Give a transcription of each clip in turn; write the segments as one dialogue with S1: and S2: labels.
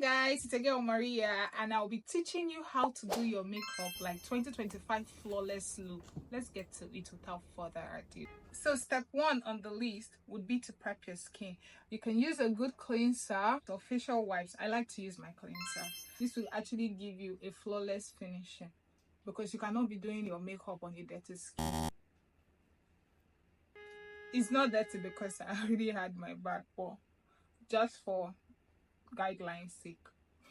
S1: guys, it's again Maria, and I'll be teaching you how to do your makeup like 2025 flawless look. Let's get to it without further ado. So step one on the list would be to prep your skin. You can use a good cleanser or facial wipes. I like to use my cleanser. This will actually give you a flawless finishing because you cannot be doing your makeup on your dirty skin. It's not dirty because I already had my bath, but just for guidelines sake.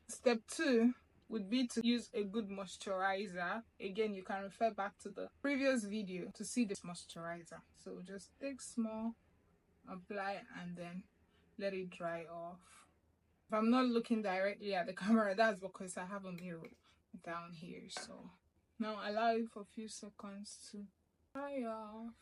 S1: Step two would be to use a good moisturizer. Again, you can refer back to the previous video to see this moisturizer. So just take small, apply, and then let it dry off. If I'm not looking directly at the camera, that's because I have a mirror down here. So now allow it for a few seconds to dry off.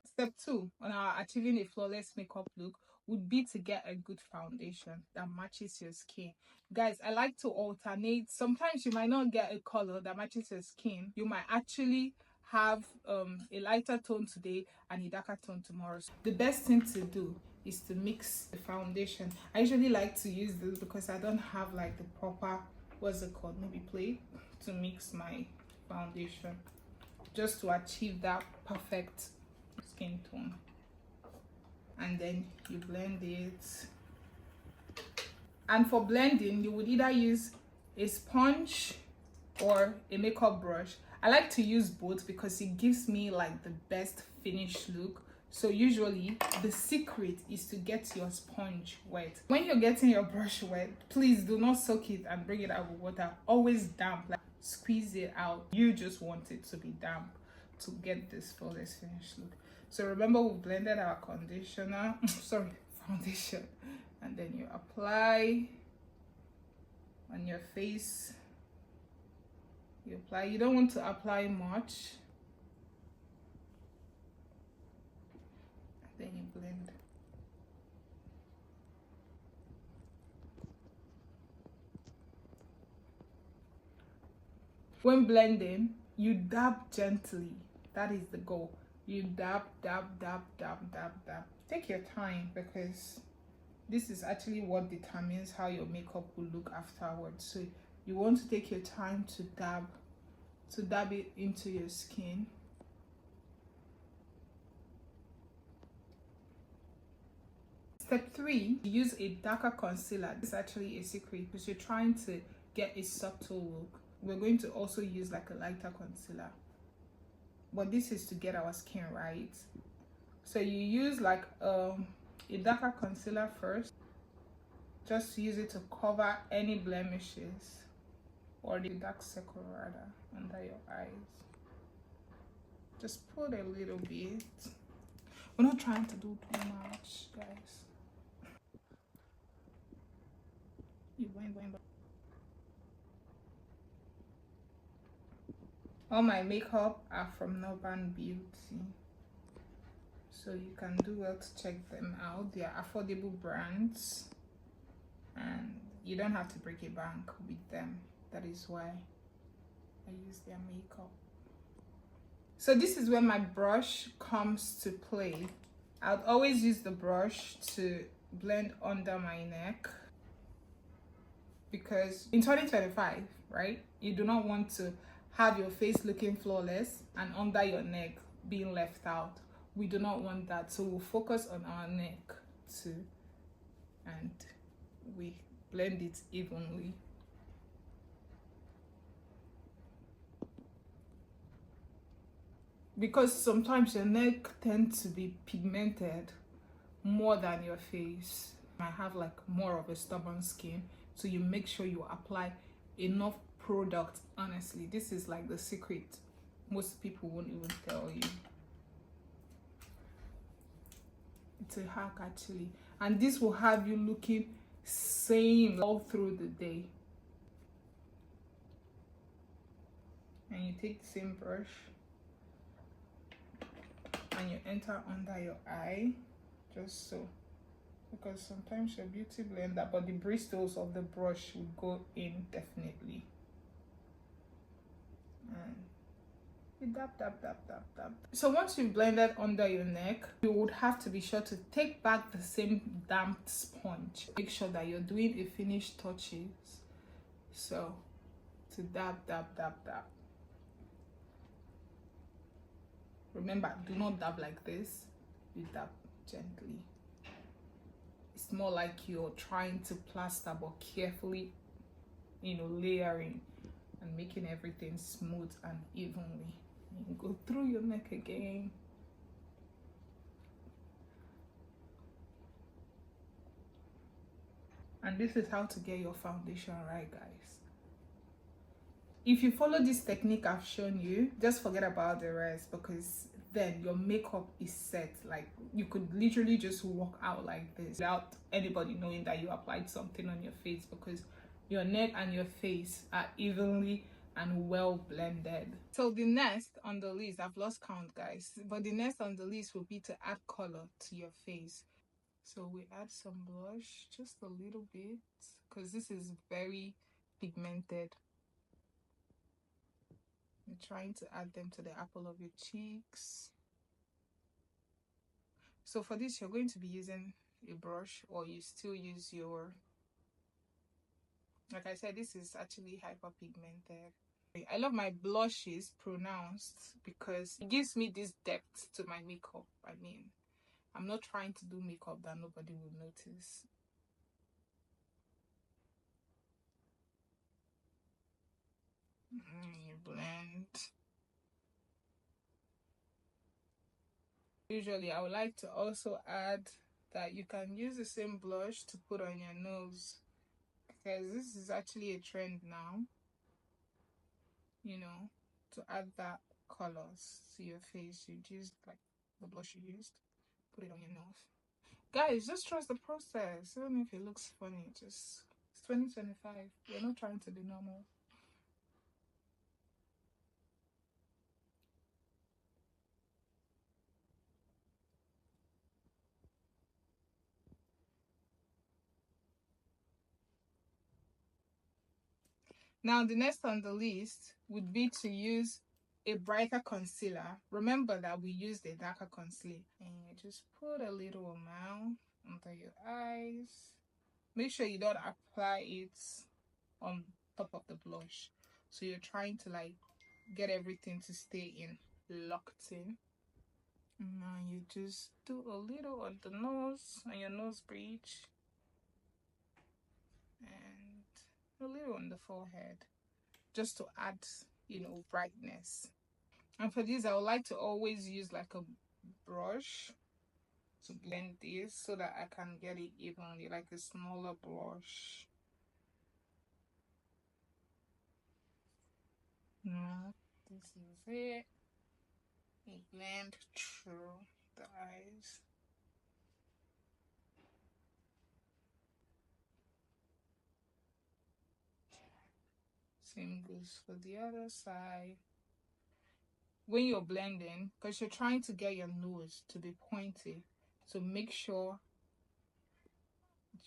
S1: Step two on our achieving a flawless makeup look would be to get a good foundation that matches your skin. Guys, I like to alternate. Sometimes you might not get a color that matches your skin. You might actually have a lighter tone today and a darker tone tomorrow. So the best thing to do is to mix the foundation. I usually like to use this because I don't have like the proper, what's it called, maybe plate to mix my foundation, just to achieve that perfect skin tone. And then you blend it, and for blending you would either use a sponge or a makeup brush. I like to use both because it gives me like the best finished look. So usually the secret is to get your sponge wet. When you're getting your brush wet, please do not soak it and bring it out with water. Always damp, like squeeze it out. You just want it to be damp to get this flawless finished look. So remember, we blended our conditioner, foundation, and then you apply on your face. You apply. You don't want to apply much. And then you blend. When blending, you dab gently. That is the goal. You dab, dab, dab, dab, dab, dab. Take your time because this is actually what determines how your makeup will look afterwards. So you want to take your time to dab it into your skin. Step three, use a darker concealer. This is actually a secret because you're trying to get a subtle look. We're going to also use like a lighter concealer, but this is to get our skin right. So you use like a darker concealer first. Just use it to cover any blemishes or the dark circle rather under your eyes. Just put a little bit. We're not trying to do too much, guys. You blend. All my makeup are from Northern Beauty, so you can do well to check them out. They are affordable brands and you don't have to break a bank with them. That is why I use their makeup. So this is where my brush comes to play. I'd always use the brush to blend under my neck because in 2025, right, you do not want to have your face looking flawless and under your neck being left out. We do not want that, so we'll focus on our neck too, and we blend it evenly. Because sometimes your neck tends to be pigmented more than your face. You might have like more of a stubborn skin, so you make sure you apply enough product. Honestly, this is like the secret most people won't even tell you. It's a hack actually, and this will have you looking same all through the day. And you take the same brush and you enter under your eye, just so, because sometimes your beauty blender, but the bristles of the brush will go in definitely. And You dab, dab, dab, dab, dab. So once you've blended under your neck, you would have to be sure to take back the same damp sponge. Make sure that you're doing a finished touches. So to dab, dab, dab, dab. Remember, do not dab like this. You dab gently. It's more like you're trying to plaster, but carefully, layering and making everything smooth and evenly. You go through your neck again. And this is how to get your foundation right, guys. If you follow this technique I've shown you, just forget about the rest, because then your makeup is set. Like, you could literally just walk out like this without anybody knowing that you applied something on your face, because your neck and your face are evenly and well blended. So the next on the list, I've lost count, guys, but the next on the list will be to add color to your face. So we add some blush, just a little bit, because this is very pigmented. You're trying to add them to the apple of your cheeks. So for this, you're going to be using a brush, or you still use your, like I said, this is actually hyperpigmented. I love my blushes pronounced because it gives me this depth to my makeup. I mean, I'm not trying to do makeup that nobody will notice. You blend. Usually, I would like to also add that you can use the same blush to put on your nose, because this is actually a trend now, to add that colors to your face. You just like the blush you used, put it on your nose. Guys, just trust the process. I don't know if it looks funny, just it's 2025. We're not trying to be normal. Now, the next on the list would be to use a brighter concealer. Remember that we used a darker concealer. And you just put a little amount under your eyes. Make sure you don't apply it on top of the blush. So you're trying to like get everything to stay in, locked in. And now you just do a little on the nose, on your nose bridge. And a little on the forehead, just to add, brightness. And for this, I would like to always use like a brush to blend this so that I can get it evenly, like a smaller brush. Now, this is it. You blend through the eyes. Same goes for the other side. When you're blending, because you're trying to get your nose to be pointy, so make sure,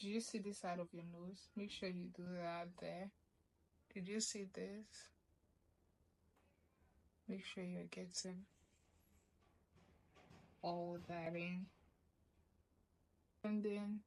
S1: do you see this side of your nose? Make sure you do that there. Did you see this? Make sure you're getting all that in. And then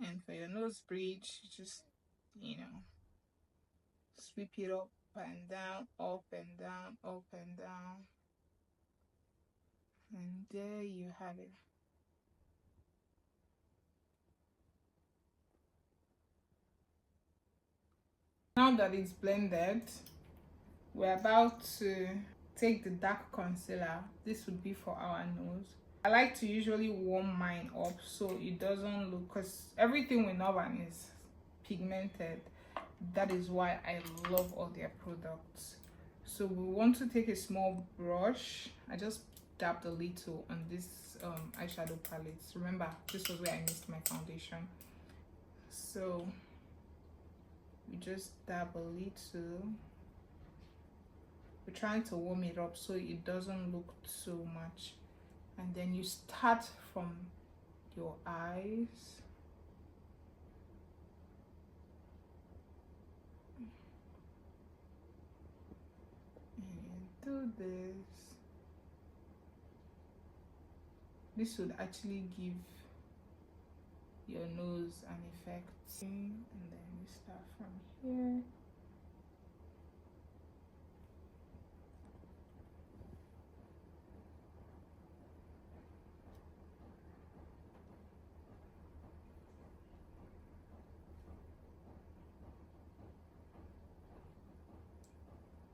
S1: and for your nose bridge, just, sweep it up and down, up and down, up and down. And there you have it. Now that it's blended, we're about to take the dark concealer. This would be for our nose. I like to usually warm mine up so it doesn't look, because everything with Norban is pigmented. That is why I love all their products. So we want to take a small brush. I just dabbed a little on this eyeshadow palette. Remember, this was where I missed my foundation. So We just dab a little. We're trying to warm it up so it doesn't look too much. And then you start from your eyes. And do this. This would actually give your nose an effect. And then we start from here.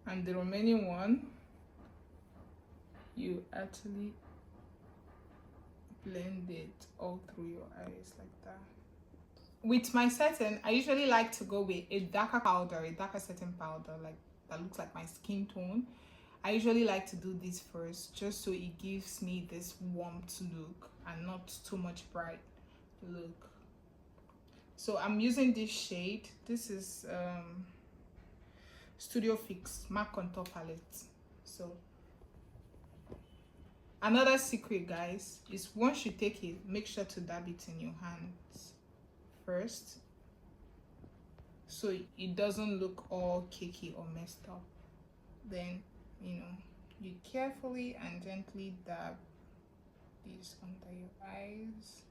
S1: And the remaining one, you actually blend it all through your eyes like that. With my setting, I usually like to go with a darker powder, a darker setting powder, like that looks like my skin tone. I usually like to do this first just so it gives me this warmth look and not too much bright look. So I'm using this shade. This is Studio Fix MAC Contour Palette. So another secret, guys, is once you take it, make sure to dab it in your hands first so it doesn't look all cakey or messed up. Then, you carefully and gently dab this under your eyes.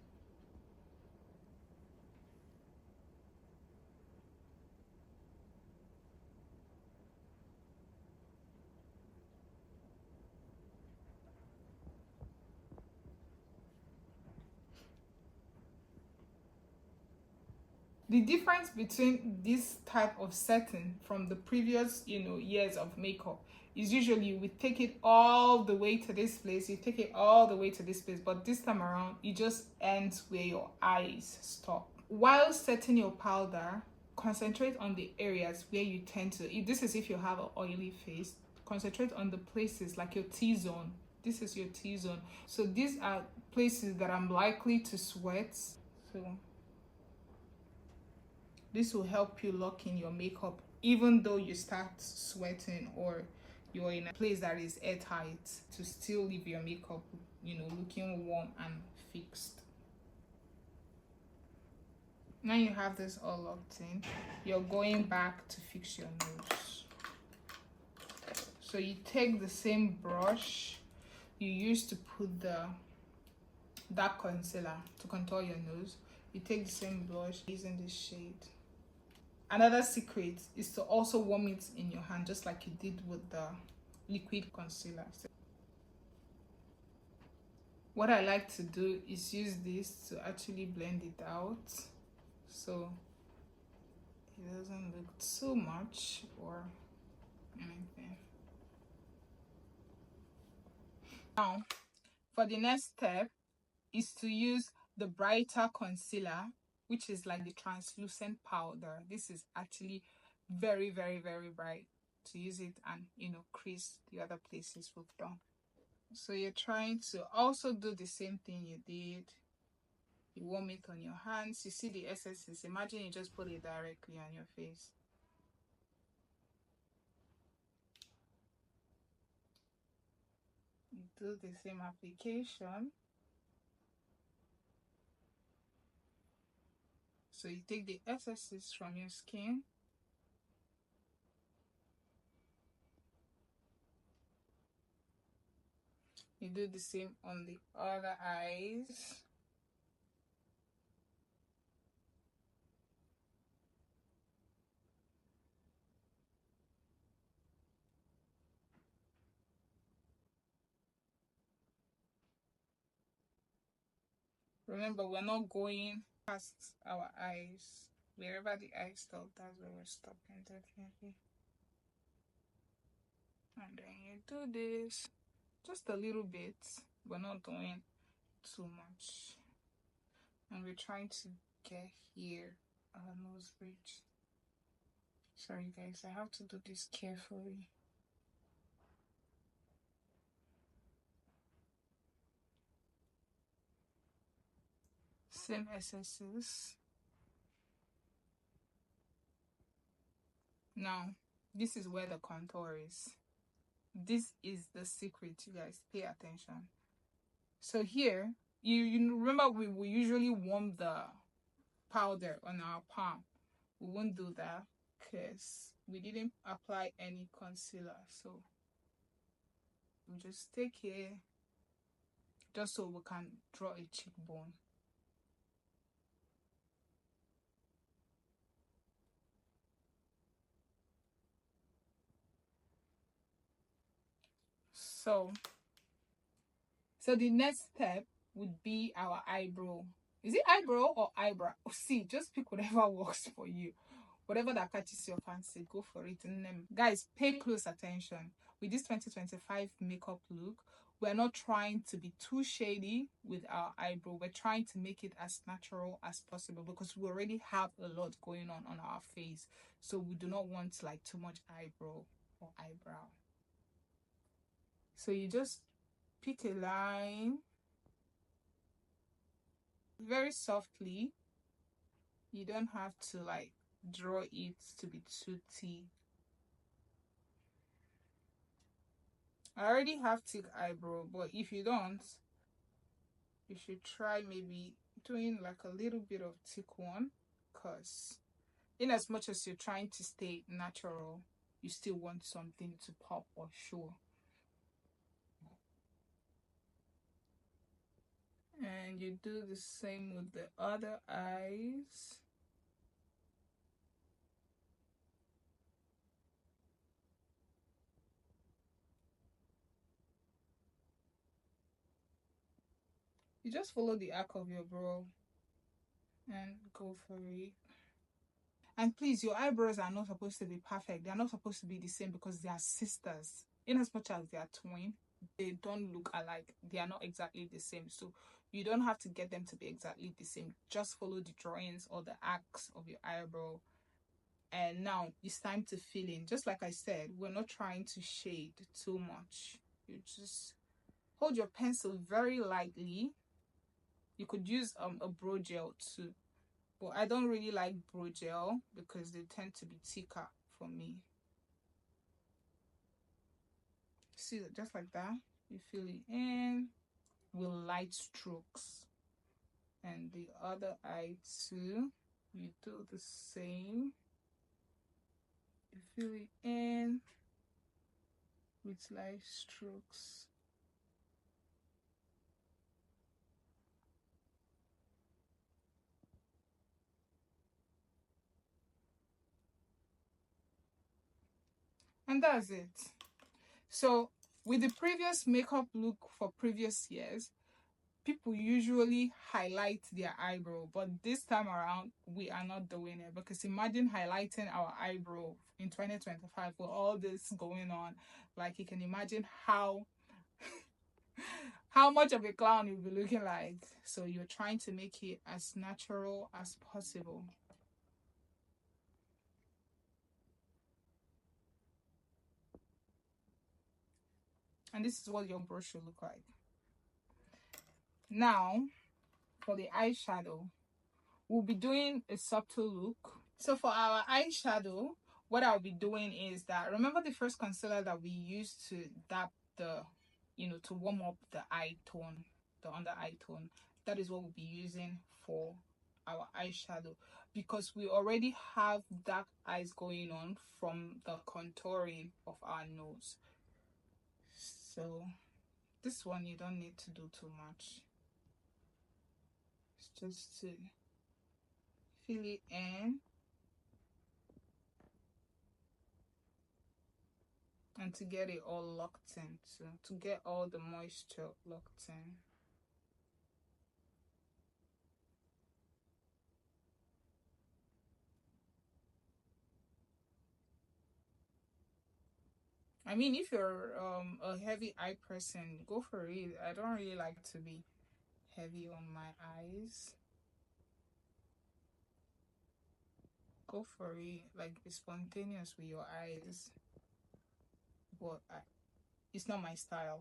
S1: The difference between this type of setting from the previous years of makeup is usually we take it all the way to this place, you take it all the way to this place, but this time around it just ends where your eyes stop. While setting your powder, concentrate on the areas where you tend to, if this is if you have an oily face, concentrate on the places like your T-zone. This is your T-zone. So these are places that I'm likely to sweat. So this will help you lock in your makeup even though you start sweating or you're in a place that is airtight, to still leave your makeup looking warm and fixed. Now you have this all locked in, you're going back to fix your nose. So you take the same brush you used to put the dark concealer to contour your nose. You take the same blush using this shade. Another secret is to also warm it in your hand just like you did with the liquid concealer. What I like to do is use this to actually blend it out so it doesn't look too much or anything. Now, for the next step is to use the brighter concealer, which is like the translucent powder. This is actually very, very, very bright, to use it and crease the other places we've done. So you're trying to also do the same thing you did. You warm it on your hands. You see the essences. Imagine you just put it directly on your face. You do the same application. So you take the essences from your skin. You do the same on the other eyes. Remember, we're not going past our eyes. Wherever the eye stopped, that's where we're stopping, definitely. And then you do this just a little bit. We're not doing too much. And we're trying to get here, our nose bridge. Sorry guys, I have to do this carefully. Same essences. Now, this is where the contour is. This is the secret, you guys. Pay attention. So here, you remember we usually warm the powder on our palm. We won't do that because we didn't apply any concealer. So we just take here just so we can draw a cheekbone. So the next step would be our eyebrow. Is it eyebrow or eyebrow? See, just pick whatever works for you. Whatever that catches your fancy, go for it. And guys, pay close attention. With this 2025 makeup look, we're not trying to be too shady with our eyebrow. We're trying to make it as natural as possible because we already have a lot going on our face. So we do not want like too much eyebrow or eyebrow. So you just pick a line very softly. You don't have to like draw it to be too thick. I already have thick eyebrow, but if you don't, you should try maybe doing like a little bit of thick one, because in as much as you're trying to stay natural, you still want something to pop or show. And you do the same with the other eyes. You just follow the arc of your brow and go for it. And please, your eyebrows are not supposed to be perfect. They are not supposed to be the same because they are sisters. In as much as they are twin, they don't look alike. They are not exactly the same. So you don't have to get them to be exactly the same. Just follow the drawings or the arcs of your eyebrow. And now it's time to fill in. Just like I said, we're not trying to shade too much. You just hold your pencil very lightly. You could use a brow gel too, but I don't really like brow gel because they tend to be thicker for me. See, just like that, you fill it in with light strokes. And the other eye too, you do the same. You fill it in with light strokes. And that's it. So with the previous makeup look for previous years, people usually highlight their eyebrow, but this time around we are not doing it, because imagine highlighting our eyebrow in 2025 with all this going on. Like, you can imagine how much of a clown you'll be looking like. So you're trying to make it as natural as possible. And this is what your brush should look like. Now for the eyeshadow, we'll be doing a subtle look. So for our eyeshadow, what I'll be doing is that, remember the first concealer that we used to dab the, to warm up the eye tone, the under eye tone? That is what we'll be using for our eyeshadow, because we already have dark eyes going on from the contouring of our nose. So this one, you don't need to do too much. It's just to fill it in and to get it all locked in, to get all the moisture locked in. I mean, if you're a heavy eye person, go for it. I don't really like to be heavy on my eyes. Go for it, like, be spontaneous with your eyes, but it's not my style.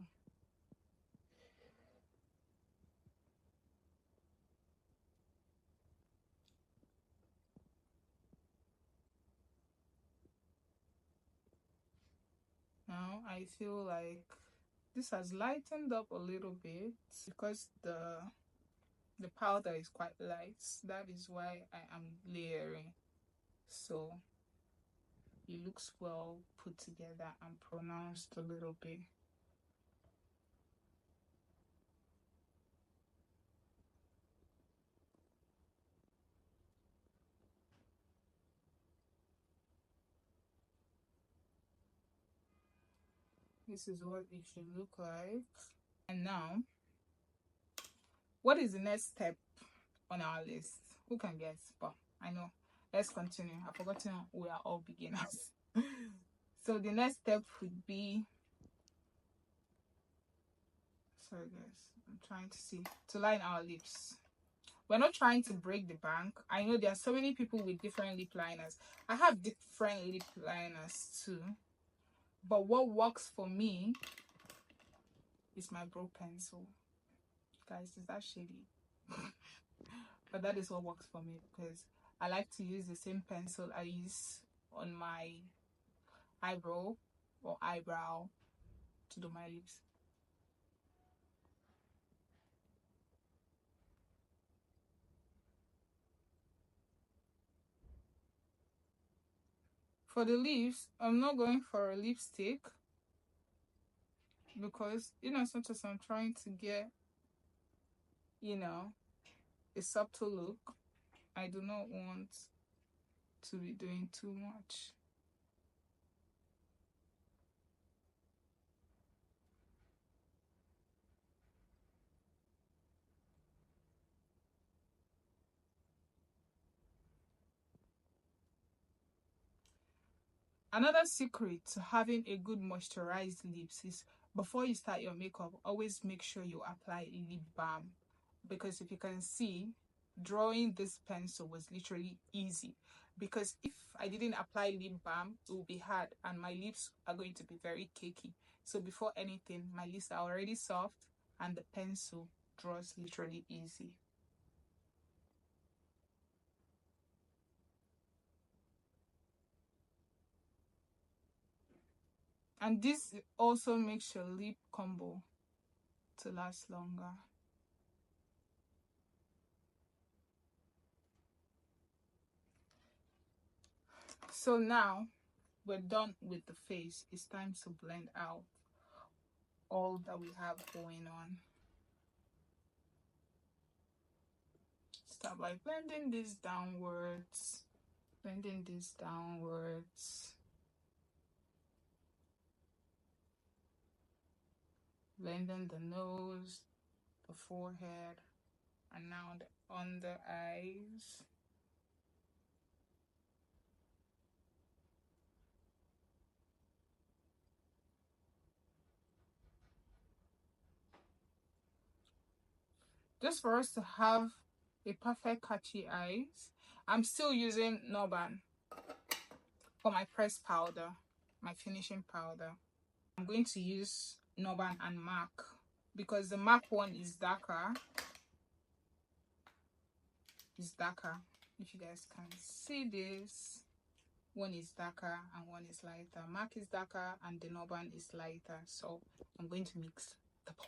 S1: now I feel like this has lightened up a little bit because the powder is quite light. That is why I am layering, so it looks well put together and pronounced a little bit. This is what it should look like. And now, what is the next step on our list? Who can guess? But I know. Let's continue. I've forgotten we are all beginners. So the next step would be, sorry guys, I'm trying to see, to line our lips. We're not trying to break the bank. I know there are so many people with different lip liners. I have different lip liners too. But what works for me is my brow pencil. Guys, is that shady? But that is what works for me because I like to use the same pencil I use on my eyebrow or eyebrow to do my lips. For the lips, I'm not going for a lipstick because, sometimes I'm trying to get, a subtle look. I do not want to be doing too much. Another secret to having a good moisturized lips is before you start your makeup, always make sure you apply lip balm. Because if you can see, drawing this pencil was literally easy. Because if I didn't apply lip balm, it will be hard and my lips are going to be very cakey. So before anything, my lips are already soft and the pencil draws literally easy. And this also makes your lip combo to last longer. So now we're done with the face. It's time to blend out all that we have going on. Start by blending this downwards, blending this downwards, blending the nose, the forehead, and now the under eyes. Just for us to have a perfect catchy eyes, I'm still using Noban for my pressed powder, my finishing powder. I'm going to use Noban and MAC because the MAC one is darker. It's darker. If you guys can see this, one is darker and one is lighter. MAC is darker and the Noban is lighter. So I'm going to mix the both.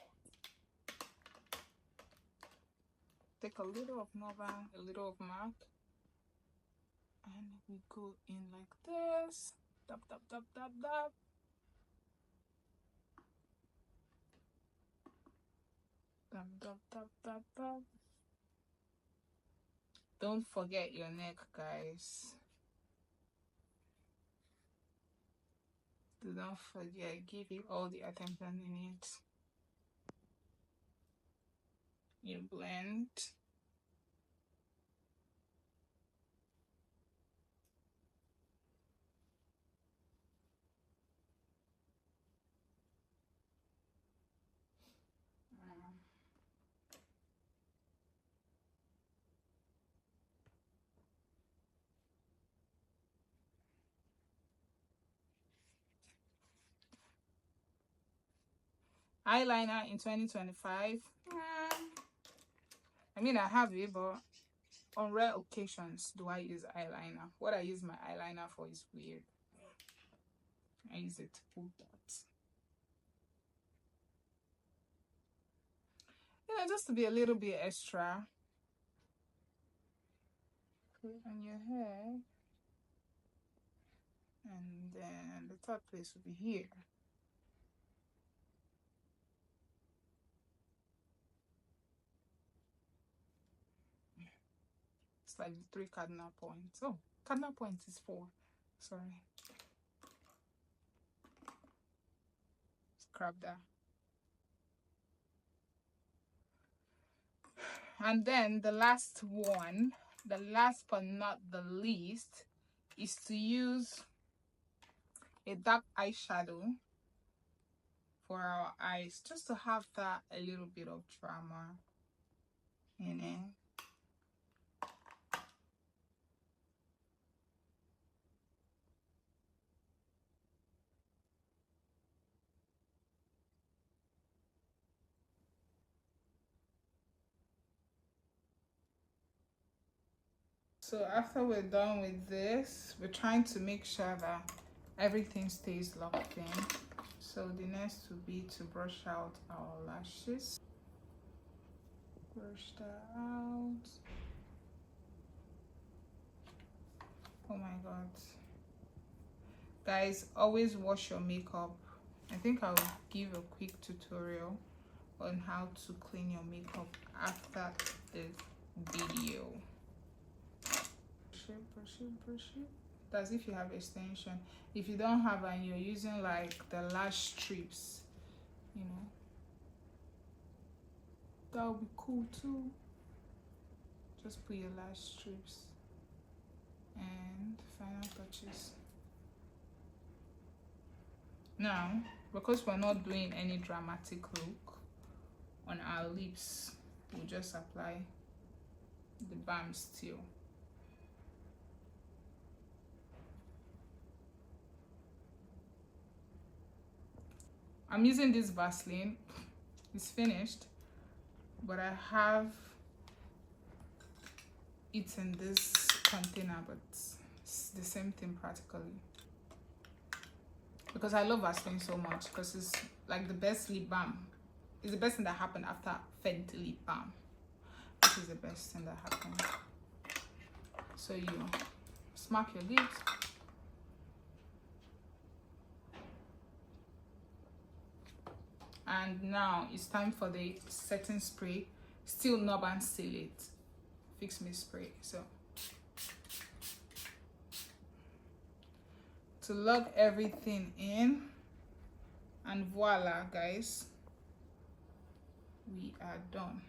S1: Take a little of Noban, a little of MAC, and we go in like this. Tap, tap, tap, tap, tap. Tap, tap, tap, tap, tap. Don't forget your neck, guys. Do not forget, give it all the attention you need. You blend. Eyeliner in 2025. I mean, I have it, but on rare occasions do I use eyeliner. What I use my eyeliner for is weird. I use it to pull dots. You know, just to be a little bit extra. Put on your head. And then the third place will be here. It's like the 3 cardinal points. Oh, cardinal points is 4. Sorry. Scrap that. And then the last one, the last but not the least, is to use a dark eyeshadow for our eyes, just to have that a little bit of drama in it. So after we're done with this, we're trying to make sure that everything stays locked in. So the next will be to brush out our lashes. Brush that out. Oh my god. Guys, always wash your makeup. I think I'll give a quick tutorial on how to clean your makeup after this video. Brush it, brush it, brush it. That's if you have extension. If you don't have and you're using like the lash strips, you know, that would be cool too. Just put your lash strips and final touches. Now, because we're not doing any dramatic look on our lips, we'll just apply the balm still. I'm using this Vaseline. It's finished, but I have it in this container, but it's the same thing practically. Because I love Vaseline so much, because it's like the best lip balm. It's the best thing that happened after Fenty lip balm. This is the best thing that happened. So you smack your lips. And now it's time for the setting spray. Still knob and seal it. Fix me spray. So to lock everything in, and voila guys, we are done.